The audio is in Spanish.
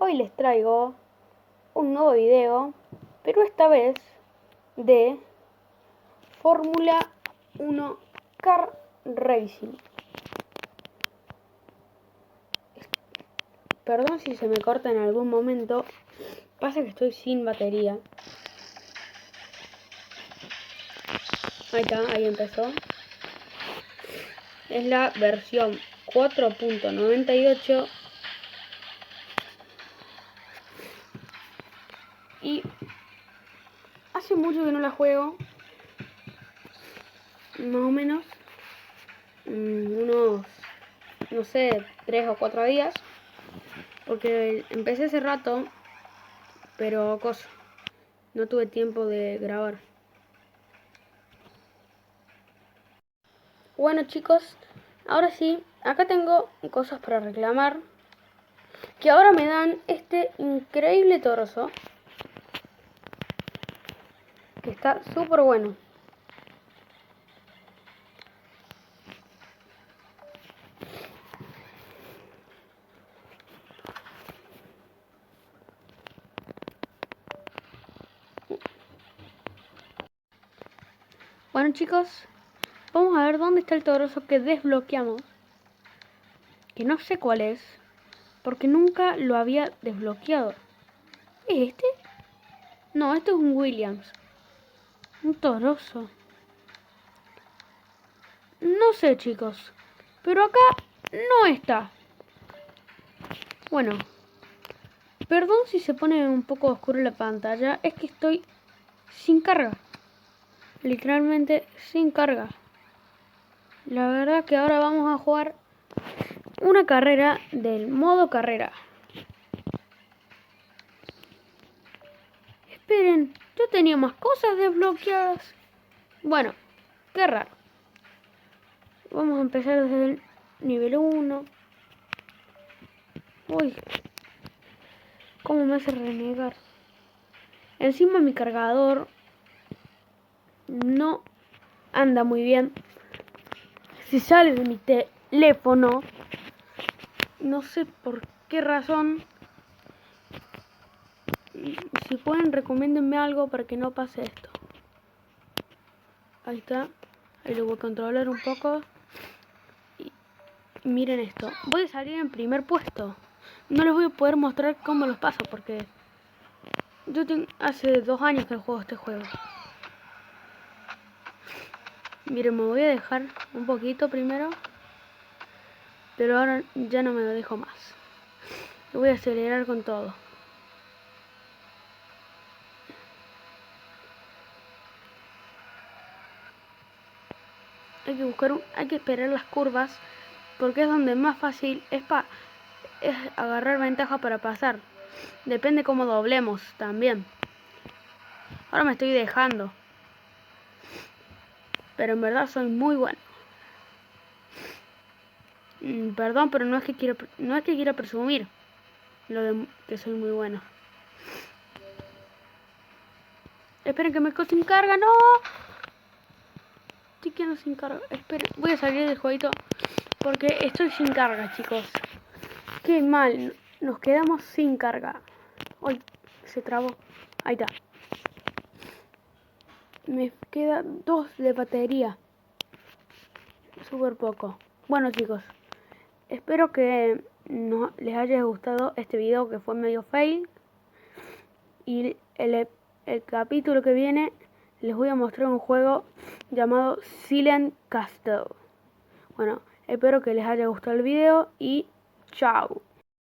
Hoy les traigo un nuevo video, pero esta vez de Fórmula 1 Car Racing. Perdón si se me corta en algún momento, pasa que estoy sin batería. Ahí está, ahí empezó. Es la versión 4.98 y hace mucho que no la juego, más o menos unos, no sé, 3 o 4 días, porque empecé hace rato, pero no tuve tiempo de grabar. Bueno chicos, ahora sí, acá tengo cosas para reclamar, que ahora me dan este increíble torso, que está súper bueno. Bueno chicos, vamos a ver dónde está el torso que desbloqueamos, que no sé cuál es, porque nunca lo había desbloqueado. ¿Es este? No, este es un Williams. Un toroso. No sé chicos, pero acá no está. Bueno, perdón si se pone un poco oscuro la pantalla, es que estoy sin carga. Literalmente sin carga. La verdad que ahora vamos a jugar una carrera del modo carrera. Esperen, yo tenía más cosas desbloqueadas. Bueno, qué raro. Vamos a empezar desde el nivel 1. Uy, cómo me hace renegar. Encima mi cargador no anda muy bien. Si sale de mi teléfono, no sé por qué razón. Si pueden, recomiéndenme algo para que no pase esto. Ahí está. Ahí lo voy a controlar un poco. Y miren esto. Voy a salir en primer puesto. No les voy a poder mostrar cómo los paso porque yo hace 2 años que juego este juego. Miren, me voy a dejar un poquito primero, pero ahora ya no me lo dejo más. Lo voy a acelerar con todo. Hay que esperar las curvas porque es donde más fácil es agarrar ventaja para pasar. Depende cómo doblemos también. Ahora me estoy dejando, pero en verdad soy muy bueno. Perdón, pero no es que quiera presumir que soy muy bueno. Esperen que me quedo sin carga, no. Estoy quedando sin carga. Esperen, voy a salir del jueguito porque estoy sin carga, chicos. Qué mal, nos quedamos sin carga. Uy, se trabó. Ahí está. Me queda 2 de batería. Súper poco. Bueno chicos, espero que les haya gustado este video que fue medio fail. Y el capítulo que viene les voy a mostrar un juego llamado Silent Castle. Bueno, espero que les haya gustado el video y chao.